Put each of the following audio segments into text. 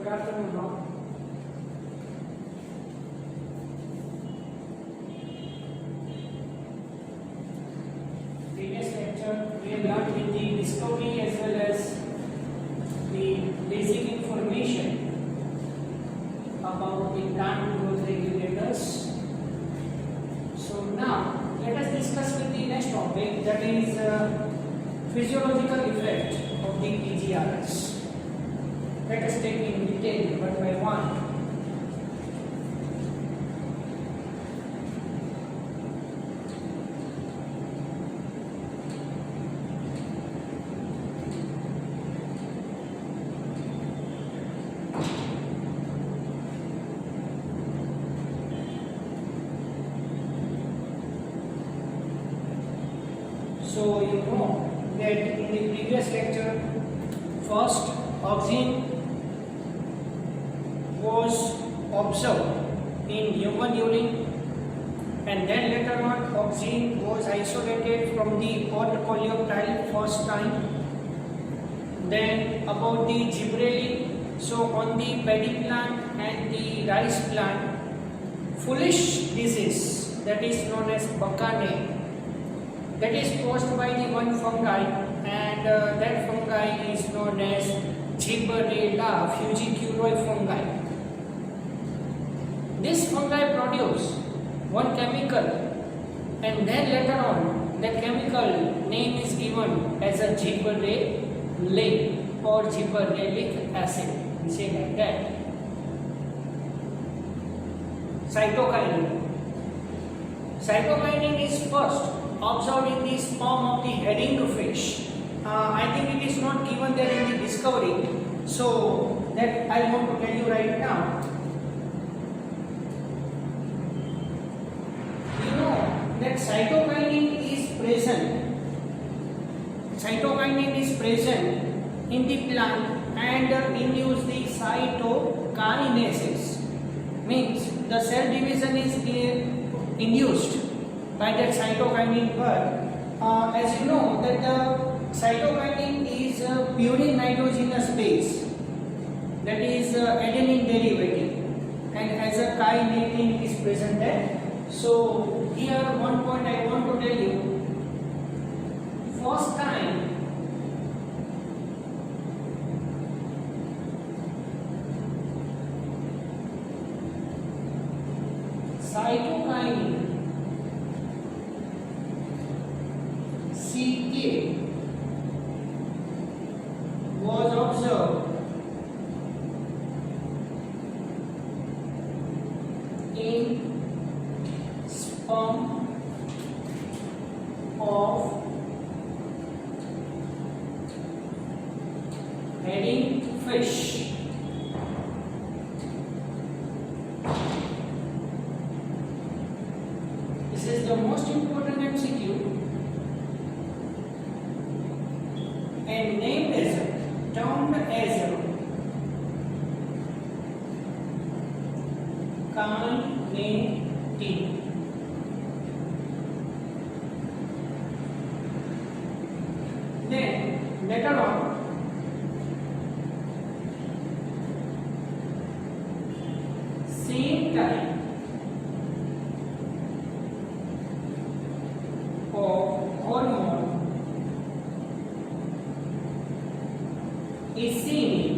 Good afternoon all. Previous lecture we have learned with the discovery as well as the basic information about the plant growth regulators. So now let us discuss with the next topic, that is physiological effect of the PGRS. Let us take in detail one by one. So you know that in the previous lecture, first auxin was observed in human urine, and then later on auxin was isolated from the cod coleoptile first time. Then about the gibberellin, so on the paddy plant and the rice plant, foolish disease that is known as Bakane, that is caused by the one fungi, and that fungi is known as Gibberella fujikuroi fungi. This fungi produce one chemical, and then later on that chemical name is given as a gibberellin or gibberellic acid. We say like that. Cytokinin. Cytokinin is first observed in the sperm of the herring fish. I think it is not given there in the discovery, so that I want to tell you right now. You know that cytokinin is present. Cytokinin is present in the plant and induce the cytokinases. Means the cell division is induced by that cytokinin, but as you know that the cytokinin is a purine nitrogenous base, that is adenine derivative, and as a kinetin is present there. So here one point I want to tell you, first time cytokinin CK was observed in sperm of herring fish. This is the most important MCQ. And named as termed as kinetin. Then later on same type of hormone is seen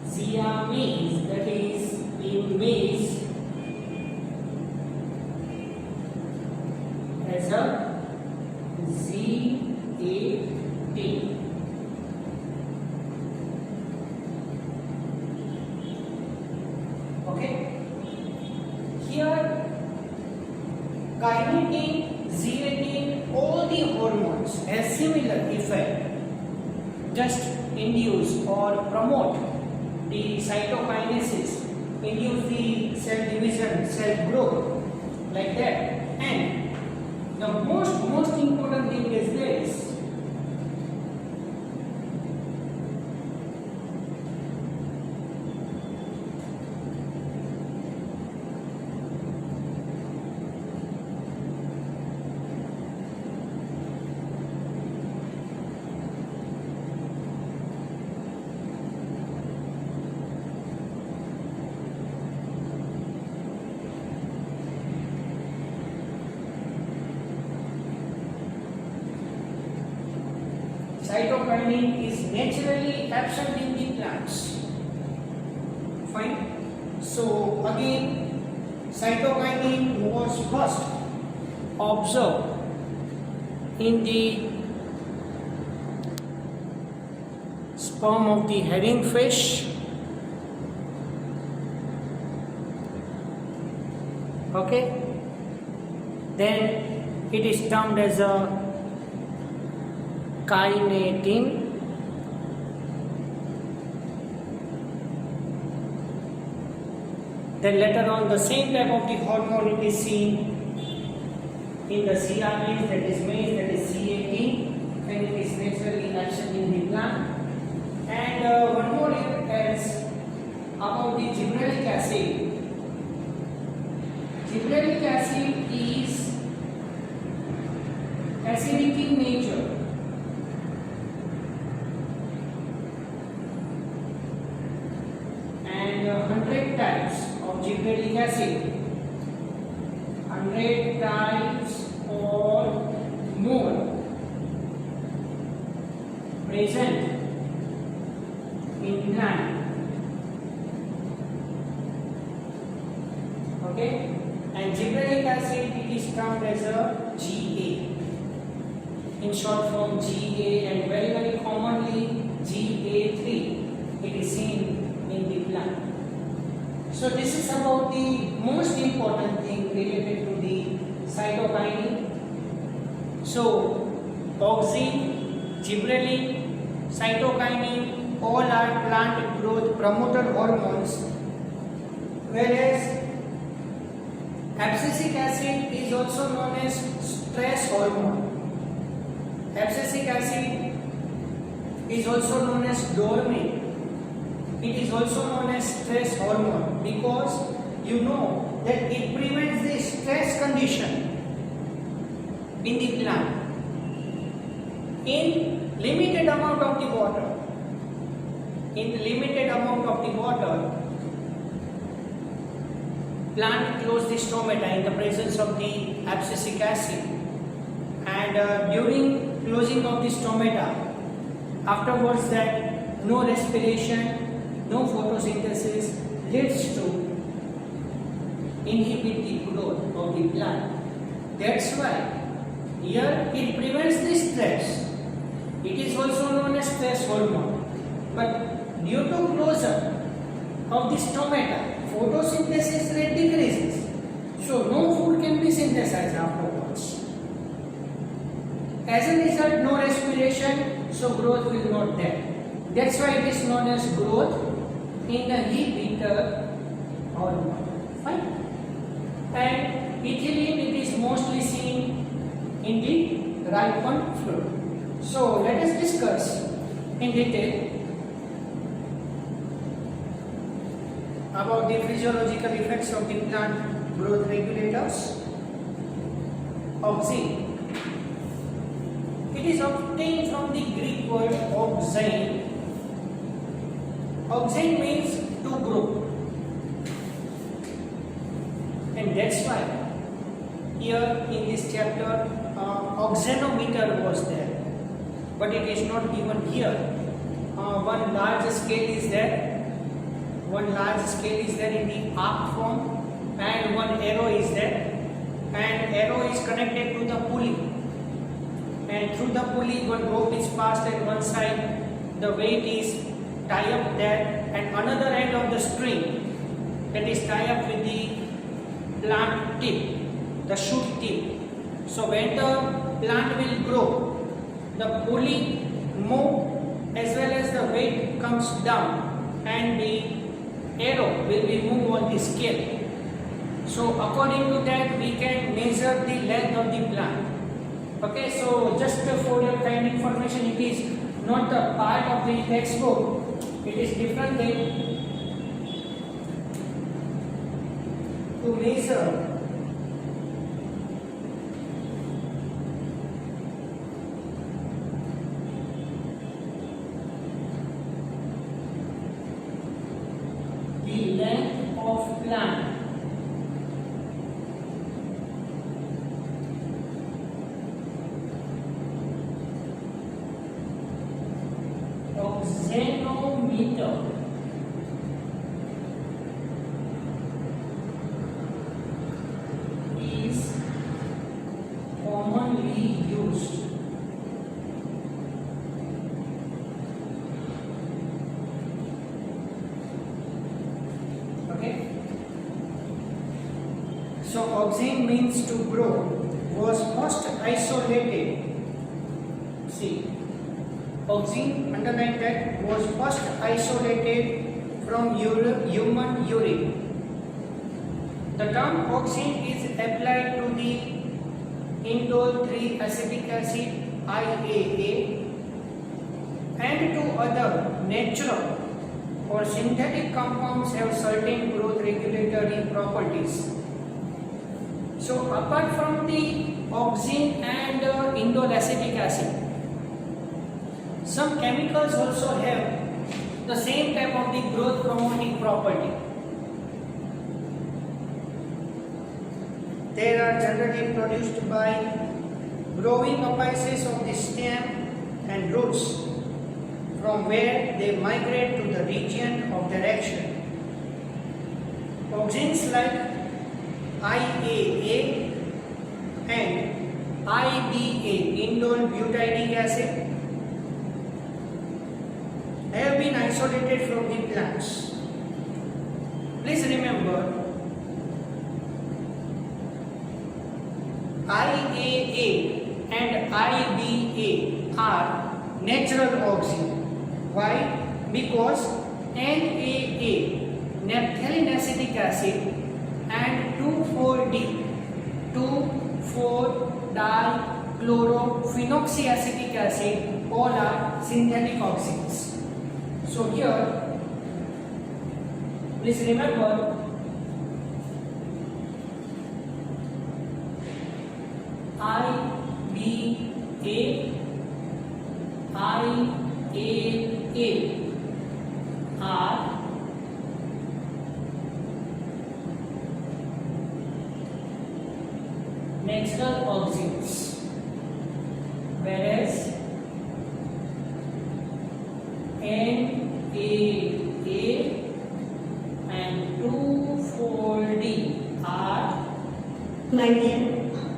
Siamese, that is in maize, as a ZAT. Okay, here kinetin, zeatin, all the hormones has similar effect, just induce or promote the cytokinases, induce the cell division, cell growth, like that. And the most important thing is this: cytokinin is naturally absent in the plants. Fine. So again, cytokinin was first observed in the sperm of the herring fish. Okay. Then it is termed as a kinetin. Then later on the same type of the hormone it is seen in the CRAs, that is maize, that is CAT, and it is naturally absent in the plant. And one more else about the gibberellic acid. Gibberellic acid is acidic in nature. And 100 types of gibberellic acid, 100 types or more present in plant. Okay, and gibberellic acid it is termed as a GA, in short form GA, and very commonly GA3 it is seen in the plant. So this is about the most important thing related to the cytokinin. So auxin, gibberellin, cytokinin, all are plant growth promoter hormones, whereas abscisic acid is also known as stress hormone. Abscisic acid is also known as dormine. It is also known as stress hormone because you know that it prevents the stress condition in the plant. In limited amount of the water, plant close the stomata in the presence of the abscisic acid, and during closing of the stomata, afterwards that no respiration, no photosynthesis leads to inhibit the growth of the plant. That's why here it prevents the stress. It is also known as stress hormone. But due to closure of the stomata, photosynthesis rate decreases. So no food can be synthesized afterwards. As a result, no respiration, so growth will not there. That's why it is known as growth inhibitor hormone. Fine. And ethylene, it is mostly seen in the ripened fruit. So let us discuss in detail about the physiological effects of the plant growth regulators. Auxin. It is obtained from the Greek word auxein. Auxein means to grow, and that's why here in this chapter auxenometer was there, but it is not given here. One large scale is there. One large scale is there in the arc form, and one arrow is there, and arrow is connected to the pulley, and through the pulley one rope is passed at one side, the weight is tie up there, and another end of the string that is tie up with the plant tip, the shoot tip. So when the plant will grow, the pulley move as well as the weight comes down, and the arrow will be moved on the scale. So according to that we can measure the length of the plant. Okay, so just for your kind information, it is not the part of the textbook. It is different thing to measure the length of plant. thermometer. Is commonly used. Okay. So auxine means to grow was first isolated. See, auxine, underline that, was first isolated from human urine. The term auxine is applied to the indole 3 acetic acid IAA and to other natural or synthetic compounds have certain growth regulatory properties. So apart from the auxine and indole acetic acid, some chemicals also have the same type of the growth promoting property. They are generally produced by growing apices of the stem and roots, from where they migrate to the region of their action. Auxines like IAA and IBA, indole butyric acid, have been isolated from the plants. Please remember, IAA and IBA are natural auxine. Why? Because NAA, naphthalene acetic acid, and 2,4-D, 2,4-dichlorophenolic acid, all are synthetic auxines. So here, please remember, IBA, IAA are natural auxines, whereas NAA and 2,4-D are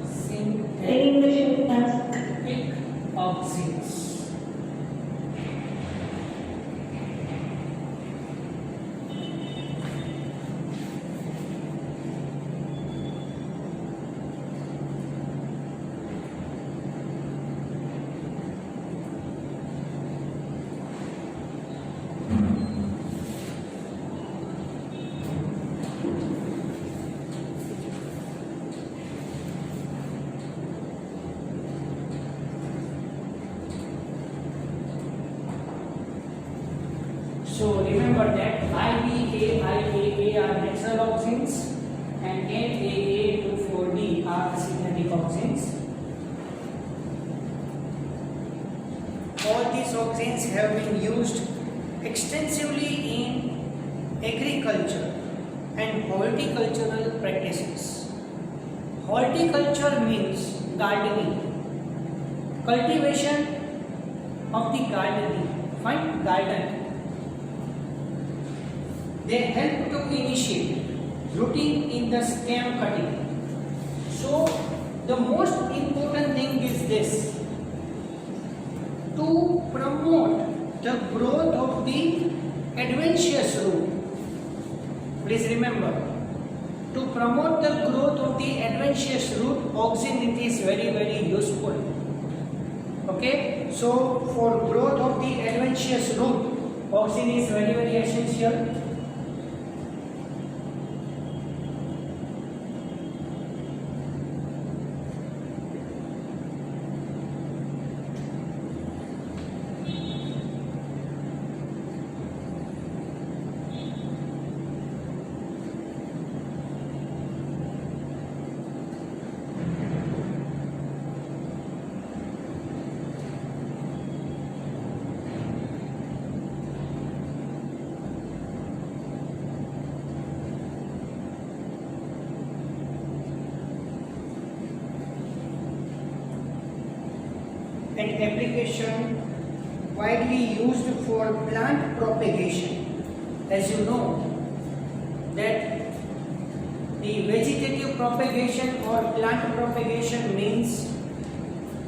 synthetic auxines. So remember that IBA, IAA are natural auxines and NAA to 4D are synthetic auxines. All these auxines have been used extensively in agriculture and horticultural practices. Horticulture means gardening, cultivation of the gardening, fine, garden. They help to initiate rooting in the stem cutting. So the most important thing is this: to promote the growth of the adventitious root. Please remember, to promote the growth of the adventitious root, auxine is very useful. Okay, so for growth of the adventitious root, auxine is very essential. And application widely used for plant propagation. As you know that the vegetative propagation or plant propagation means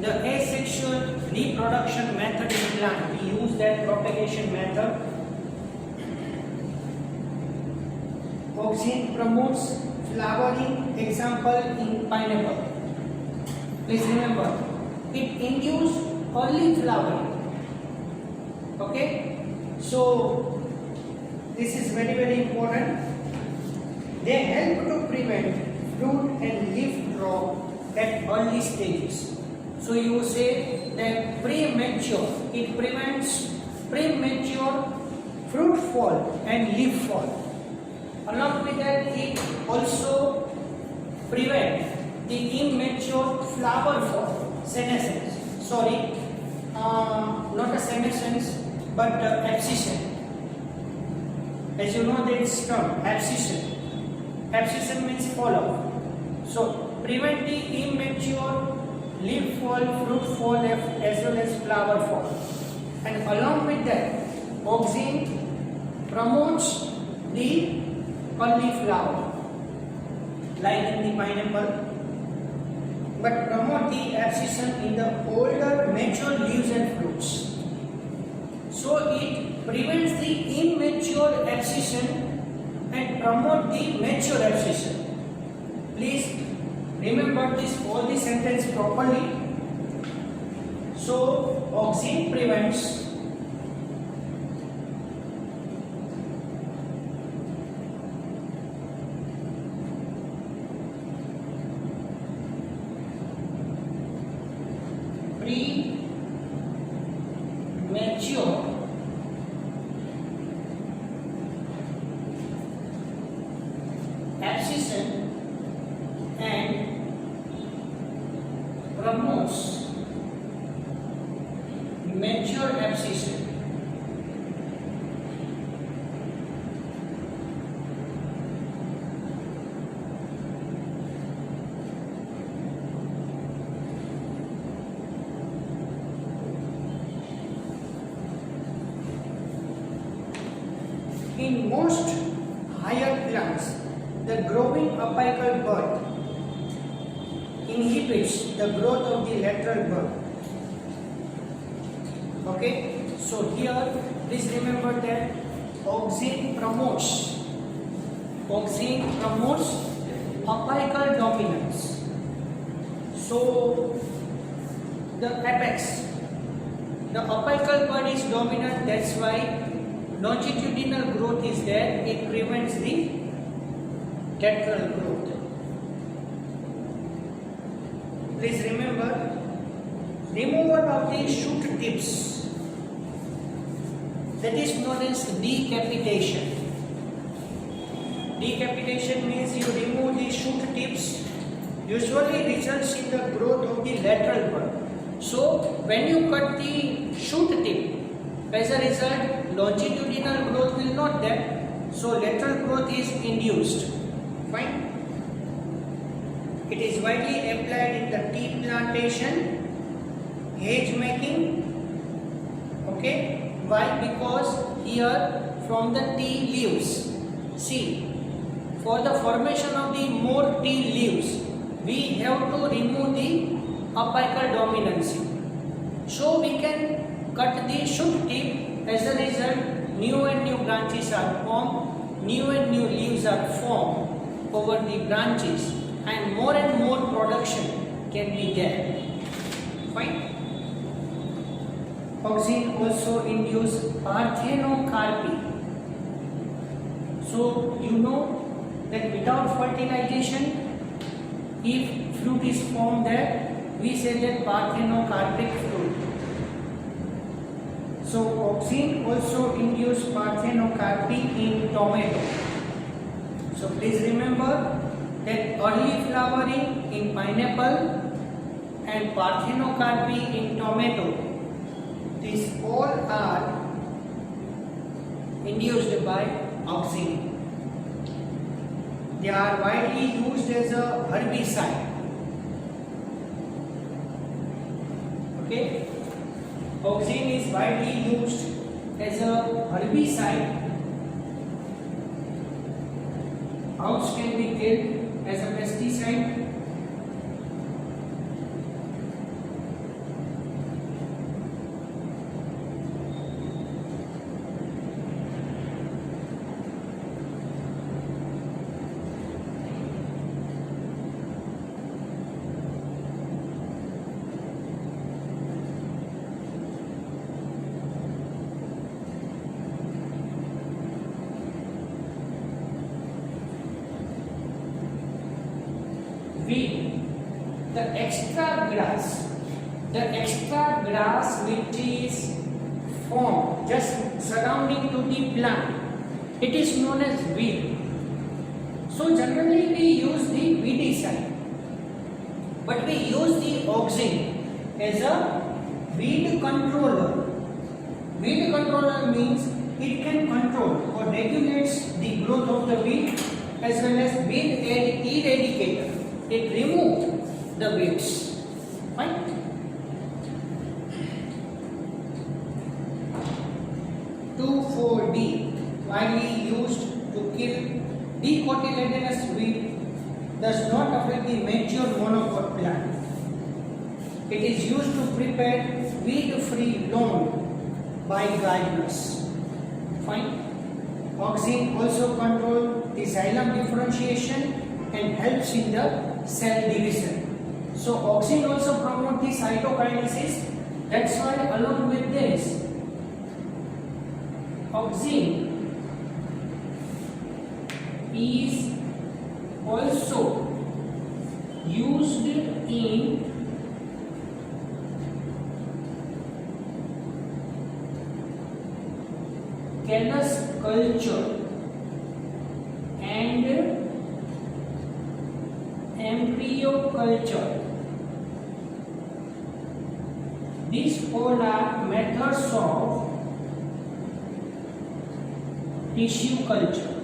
the asexual reproduction method in plant. We use that propagation method. Auxin promotes flowering, example in pineapple. Please remember, it induces early flowering. Okay, so this is very, very important. They help to prevent fruit and leaf drop at early stages. So you say that premature, it prevents premature fruit fall and leaf fall. Along with that, it also prevents the immature flower fall, senescence. Sorry, not a senescence, but abscission. As you know this term, abscission. Abscission means fall off. So prevent the immature leaf fall, fruit fall, as well as flower fall. And along with that, auxin promotes the early flower, like in the pineapple, but promote the abscission in the older mature leaves and fruits. So it prevents the immature abscission and promote the mature abscission. Please remember this all the sentence properly. So auxin prevents premature abscission and promotes mature abscission. In most higher plants, the growing apical bud inhibits the growth of the lateral bud. Okay, so here please remember that auxin promotes apical dominance. So the apex, the apical bud is dominant, that's why longitudinal growth is there, it prevents the lateral growth. Please remember, removal of the shoot tips, that is known as decapitation. Decapitation means you remove the shoot tips, usually results in the growth of the lateral bud. So when you cut the shoot tip, as a result, longitudinal growth will not there, so lateral growth is induced. Fine. It is widely applied in the tea plantation, hedge making. Okay. Why? Because here from the tea leaves, see, for the formation of the more tea leaves, we have to remove the apical dominancy. So we can cut the shoot tip, as a result new and new branches are formed, new and new leaves are formed over the branches, and more production can be there. Fine. Auxin also induce parthenocarpy. So you know that without fertilization, if fruit is formed there, we say that parthenocarpic fruit. So auxin also induce parthenocarpy in tomato. So please remember that early flowering in pineapple and parthenocarpy in tomato, these all are induced by auxin. They are widely used as a herbicide. Okay. Auxin is widely used as a herbicide. Aux can be killed as a pesticide. Weed, the extra grass which is formed just surrounding to the plant, it is known as weed. So generally we use the weedicide, but we use the Auxin as a weed controller. Weed controller means it can control or regulates the growth of the weed as well as weed eradicator. It removes the weeds. Fine. (2,4-D), widely used to kill dicotyledonous weed, does not affect the mature monocot plant. It is used to prepare weed-free lawn by gardeners. Fine. Auxin also controls the xylem differentiation and helps in the cell division. So Auxin also promotes the cytokinesis. That's why along with this, Auxin is also used in callus culture and embryo culture. These all are methods of tissue culture.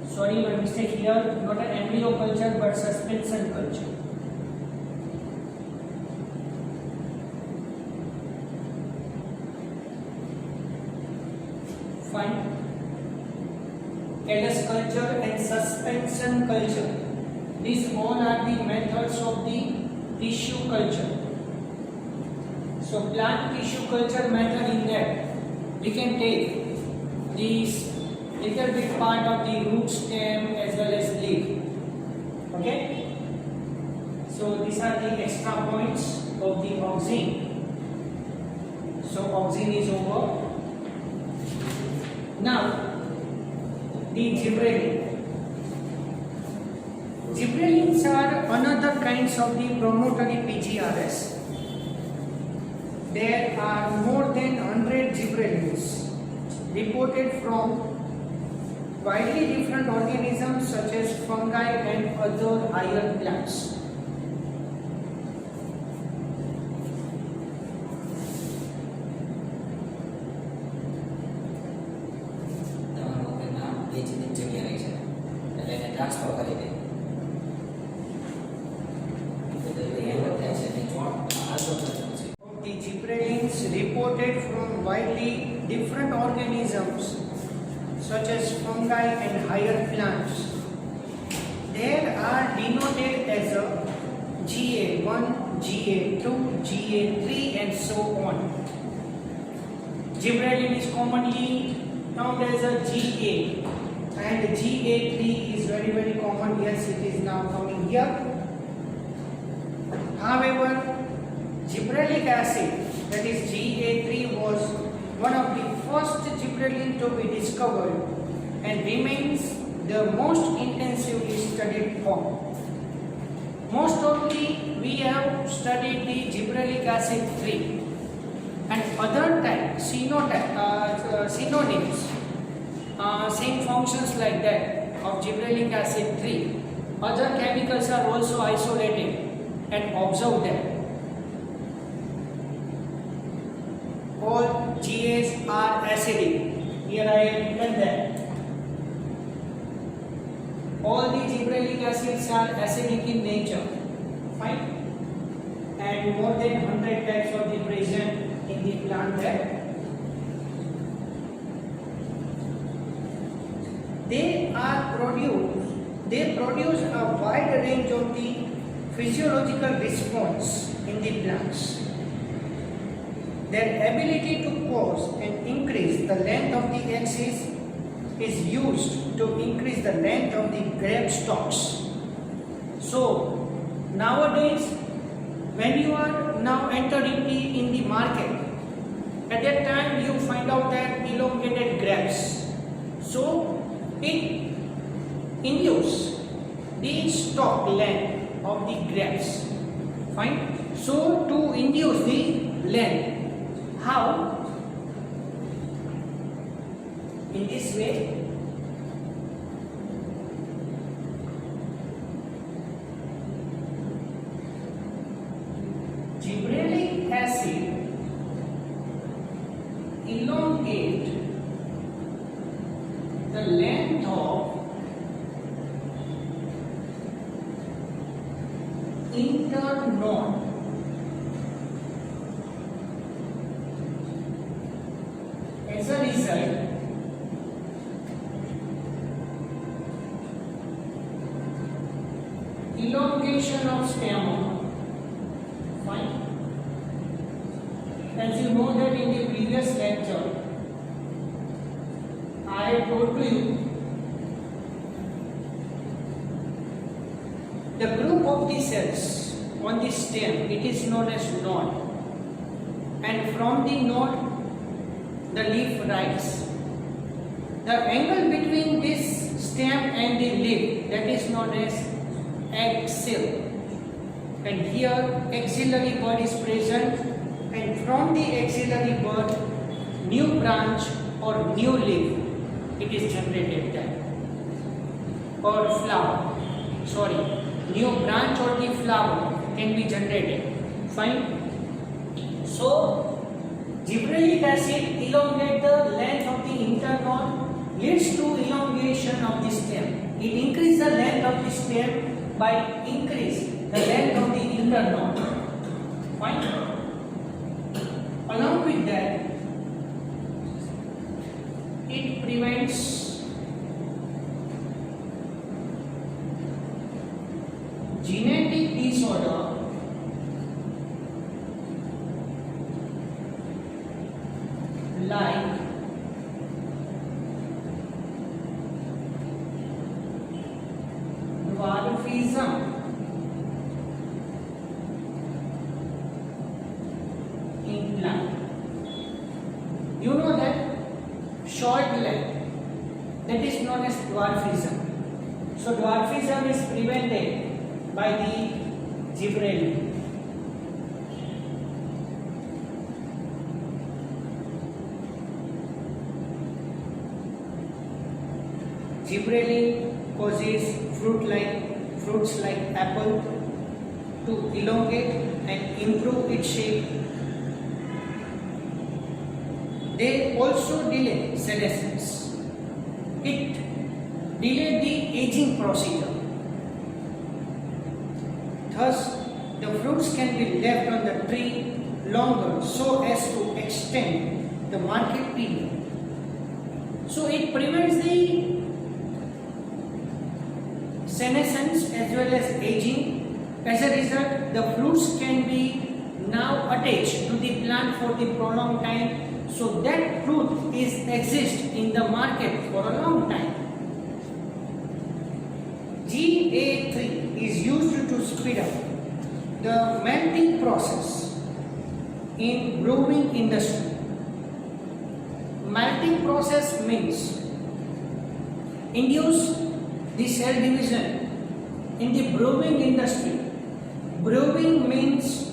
Sorry, my mistake here. Not an embryo culture but suspension culture. Fine. Callus culture and suspension culture. These all are the methods of the tissue culture. So plant tissue culture method, in that we can take this little bit part of the root stem as well as leaf. Okay. So these are the extra points of the Auxin. So Auxin is over. Now the gibberellin. Gibberellins are another kinds of the promotory PGRS. There are more than 100 gibberellins reported from widely different organisms such as fungi and other higher plants. The gibberellins reported from widely different organisms such as fungi and higher plants. There are denoted as a GA1, GA2, GA3 and so on. Gibberellin is commonly termed as a GA, and GA3 is very common. Yes, it is now coming here. However, gibberellic acid, that is GA3, was one of the first gibberellin to be discovered and remains the most intensively studied form. Most of we have studied the gibberellic acid 3 and other synonyms, same functions like that of gibberellic acid 3. Other chemicals are also isolated and observed them. All GAs are acidic. Here I have written that. All the gibberellic acids are acidic in nature. Fine. and more than 100 types of the present in the plant that they produce a wide range of the physiological response in the plants. Their ability to cause and increase the length of the axis is used to increase the length of the grape stalks. So nowadays, when you are now entering in the market, at that time you find out that elongated grapes. So it induces the stalk length of the grapes. Fine. So to induce the length, how? In this way. Gibberellic acid elongate the length of internode. As a result, elongation of stamina. Fine. As you know that in the previous lecture, I told to you the group of the cells on the stem, it is known as node, and from the node the leaf rises. The angle between this stem and the leaf, that is known as axil, and here axillary bud is present, and from the axillary bud new branch or new leaf it is generated there, or flower, new branch or the flower can be generated. Fine. So gibberellic acid elongate the length of the internode, leads to elongation of the stem. It increases the length of the stem by increase the length of the internode. Fine. Along with that, it prevents genetic disorder like dwarfism, in plant. You know that short length, that is known as dwarfism. So dwarfism is prevented by the gibberellic. Gibberellic causes fruits like apple to elongate and improve its shape. They also delay senescence. It delays the aging procedure. Thus, the fruits can be left on the tree longer so as to extend the market period. So it prevents the senescence as well as aging. As a result, the fruits can be now attached to the plant for the prolonged time, so that fruit is exist in the market for a long time. GA3 is used to speed up the melting process in brewing industry. Melting process means induce the cell division in the brewing industry. Brewing means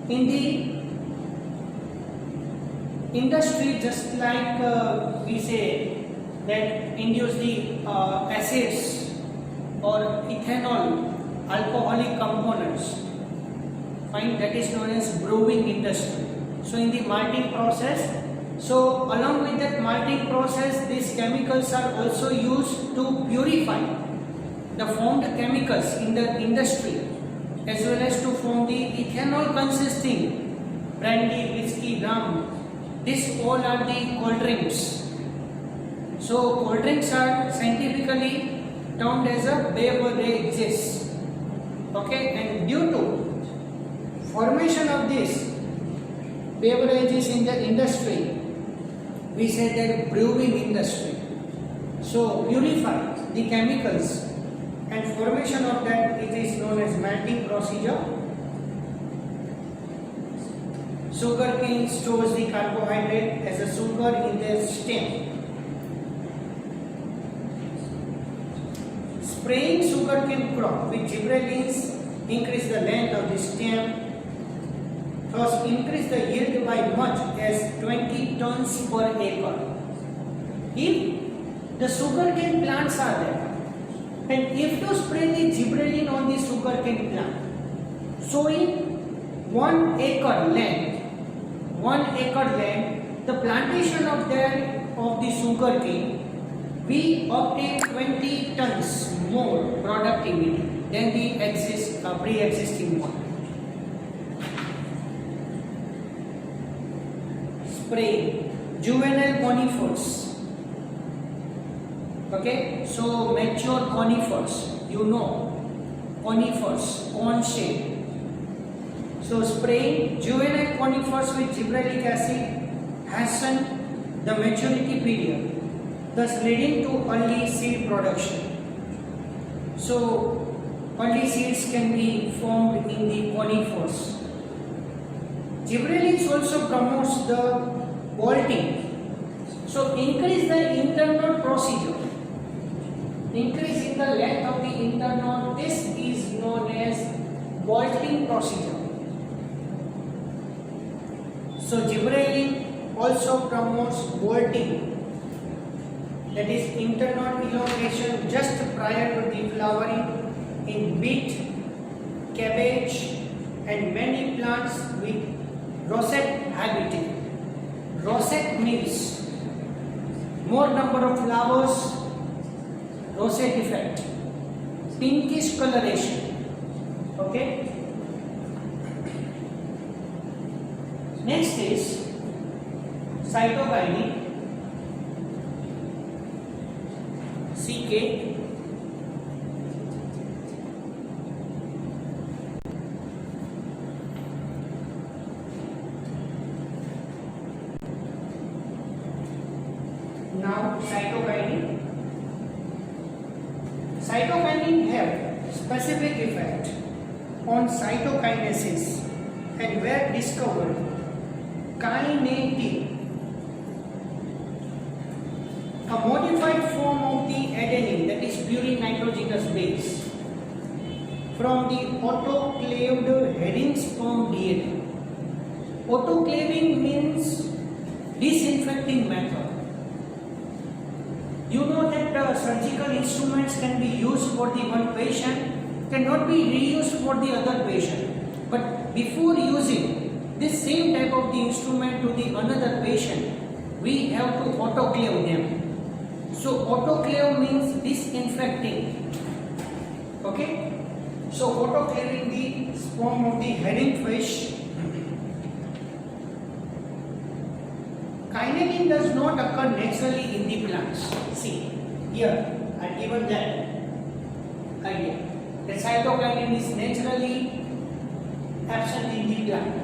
in the industry, just like we say that induce the acids or ethanol, alcoholic components. Fine, that is known as brewing industry. So in the malting process, so along with that malting process, these chemicals are also used to purify the formed chemicals in the industry as well as to form the ethanol consisting brandy, whiskey, rum. These all are the cold drinks. So cold drinks are scientifically termed as a beverages. Okay, and due to formation of this beverages in the industry, we say that brewing industry. So purify the chemicals and formation of that, it is known as malting procedure. Sugarcane stores the carbohydrate as a sugar in their stem. Spraying sugarcane crop with gibberellins increase the length of the stem, thus increase the yield by much as 20 tons per acre. If the sugarcane plants are there, and if you spray the gibberellin on the sugarcane plant, so in 1 acre land, the plantation of the sugarcane, we obtain 20 tons more productivity than the pre-existing one. Spray juvenile conifers. Okay, so mature conifers, conifers, cone shape. So spraying juvenile conifers with gibberellic acid hasten the maturity period, thus leading to early seed production. So early seeds can be formed in the conifers. Gibberellins also promotes the bolting. So increase the internal procedure. Increasing the length of the internal, this is known as bolting procedure. So gibberellin also promotes bolting, that is internal elongation just prior to the flowering in beet, cabbage and many plants with rosette habitat. Rosette means more number of flowers, rosette effect, pinkish coloration. Okay. Next is cytokinin, CK. Now cytokinin. Cytokinin have specific effect on cytokinesis and were discovered kinetin, a modified form of the adenine, that is purine nitrogenous base, from the autoclaved herring sperm DNA. Autoclaving means disinfecting method. You know that surgical instruments can be used for the one patient, cannot be reused for the other patient. But before using this same type of the instrument to the another patient, we have to autoclave them. So autoclave means disinfecting. Okay. So autoclaving the sperm of the herring fish. Kinetin does not occur naturally in the plants. See, here I given that idea. The cytokinin is naturally absent in the plant.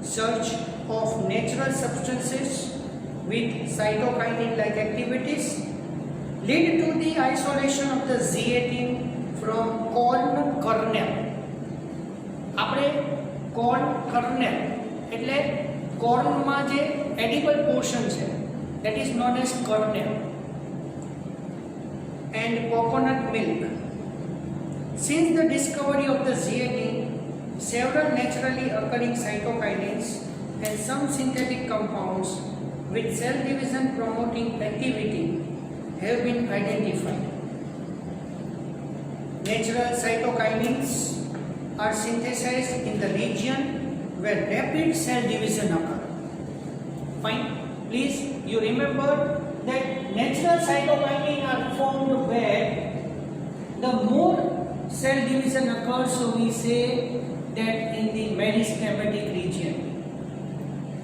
Search of natural substances with cytokinin-like activities lead to the isolation of the zeatin from corn kernel. આપણે corn kernel એટલે cornમાં જે edible portion છે, that is known as kernel, and coconut milk. Since the discovery of the zeatin, several naturally occurring cytokinins and some synthetic compounds with cell division promoting activity have been identified. Natural cytokinins are synthesized in the region where rapid cell division occurs. Fine. Please, you remember that natural cytokinin are formed where the more cell division occurs, so we say that in the meristematic region.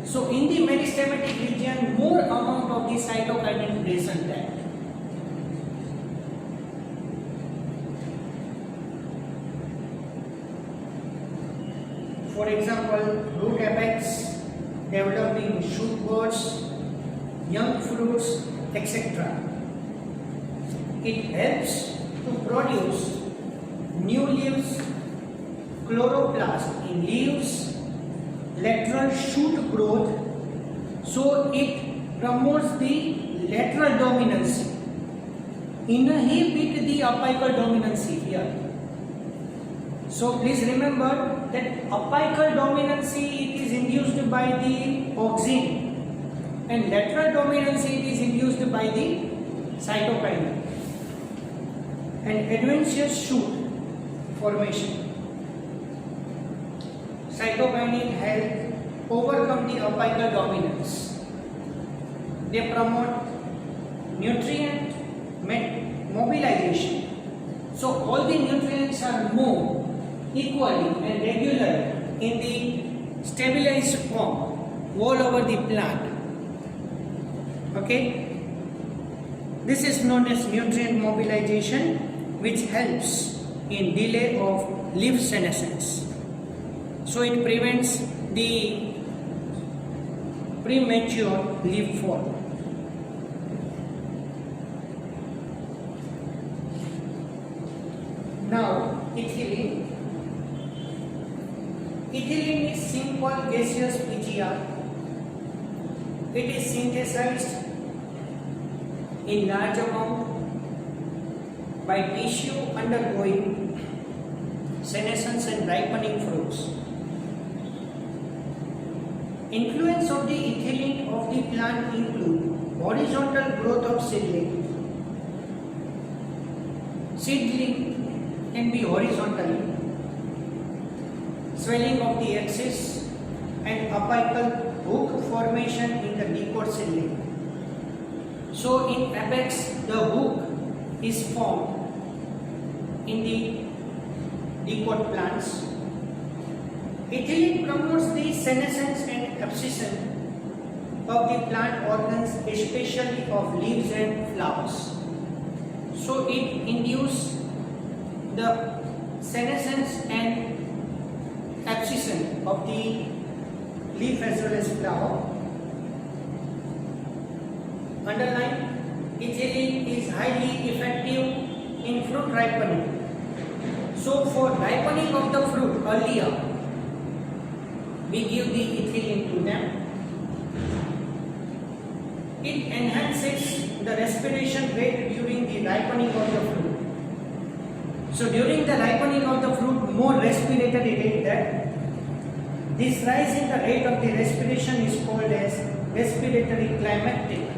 So in the meristematic region, more amount of the cytokinin present there. For example, root apex, developing shoot buds, young fruits, etc. It helps to produce new leaves, chloroplast in leaves, lateral shoot growth, so it promotes the lateral dominancy, inhibit the apical dominancy here. So please remember that apical dominancy it is induced by the auxin and lateral dominancy it is induced by the cytokinin and adventitious shoot formation. Cytokinin help overcome the apical dominance. They promote nutrient mobilization. So all the nutrients are moved equally and regular in the stabilized form all over the plant. Okay, this is known as nutrient mobilization, which helps in delay of leaf senescence. So it prevents the premature leaf fall. Now ethylene. Ethylene is simple gaseous PGR. It is synthesized in large amount by tissue undergoing senescence and ripening fruits. Influence of the ethylene of the plant include horizontal growth of seedling. Seedling can be horizontally, swelling of the axis and apical hook formation in the diploid seedling. So in apex the hook is formed in the diploid plants. Ethylene promotes the senescence and abscission of the plant organs, especially of leaves and flowers. So it induces the senescence and abscission of the leaf as well as flower. Underline, ethylene is highly effective in fruit ripening. So for ripening of the fruit earlier, we give the ethylene to them. It enhances the respiration rate during the ripening of the fruit. So during the ripening of the fruit, more respiratory rate there. This rise in the rate of the respiration is called as respiratory climactic.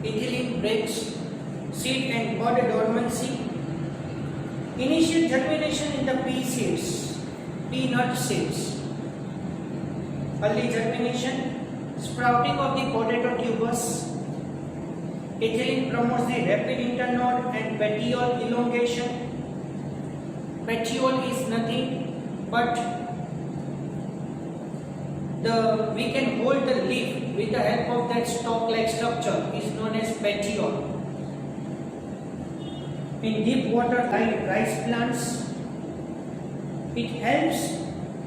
Ethylene breaks seed and bud dormancy. Initial germination in the pea seeds, peanut seeds. Early germination, sprouting of the potato tubers. Ethylene promotes the rapid internode and petiole elongation. Petiole is nothing but we can hold the leaf with the help of that stalk-like structure is known as petiole. In deep water like rice plants, it helps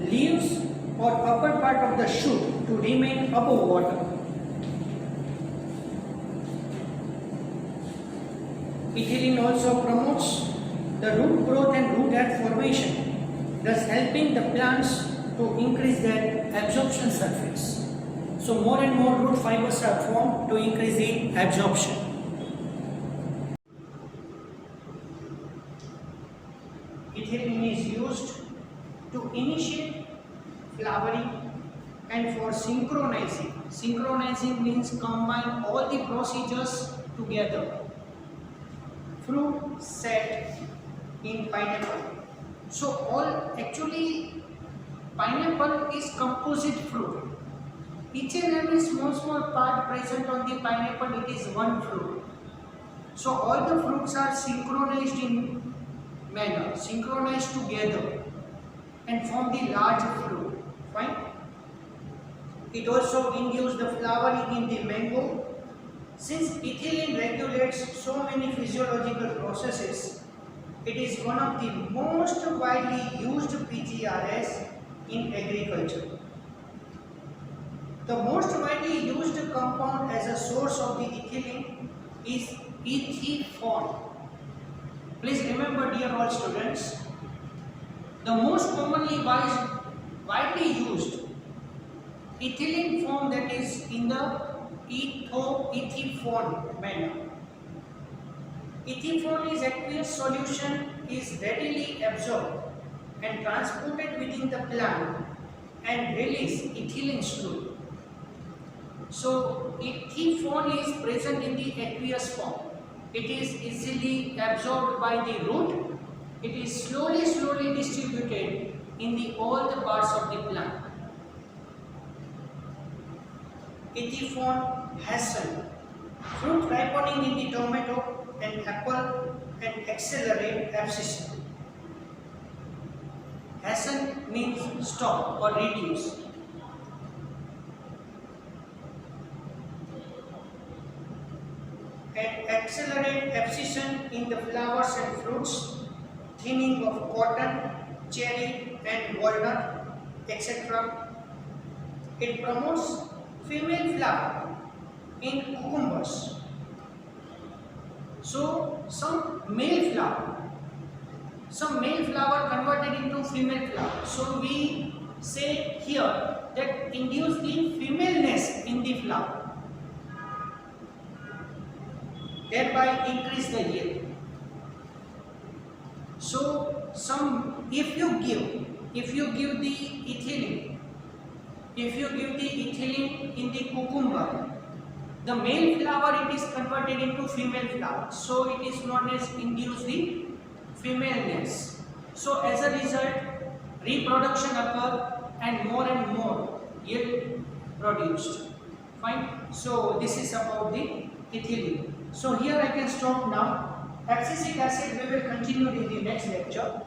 leaves or upper part of the shoot to remain above water. Ethylene also promotes the root growth and root head formation, thus helping the plants to increase their absorption surface. So more and more root fibers are formed to increase the absorption. Ethylene is used to initiate flowering and for synchronizing. Synchronizing means combine all the procedures together. Fruit set in pineapple. So actually pineapple is composite fruit. Each and every small part present on the pineapple, it is one fruit. So all the fruits are synchronized in manner, synchronized together and form the large fruit. Fine. It also induces the flowering in the mango. Since ethylene regulates so many physiological processes, it is one of the most widely used PGRs in agriculture. The most widely used compound as a source of the ethylene is ethifone. Please remember, dear all students, the most commonly widely used ethylene form that is in the ethifone manner. Ethifone is aqueous solution, is readily absorbed and transported within the plant and release ethylene fluid. So ethifone is present in the aqueous form. It is easily absorbed by the root. It is slowly distributed in all the parts of the plant. Ethifone hasten fruit ripening in the tomato and apple and accelerate abscission. Hasten means stop or reduce. And accelerate abscission in the flowers and fruits, thinning of cotton, cherry and walnut, etc. It promotes female flower in cucumbers. So some male flower converted into female flower. So we say here that induce the femaleness in the flower, thereby increase the yield. So if you give the ethylene in the cucumber, the male flower it is converted into female flower. So it is known as induce the femaleness. So as a result, reproduction occur and more yield produced. Fine. So this is about the ethylene. So here I can stop now. Abscisic acid we will continue in the next lecture.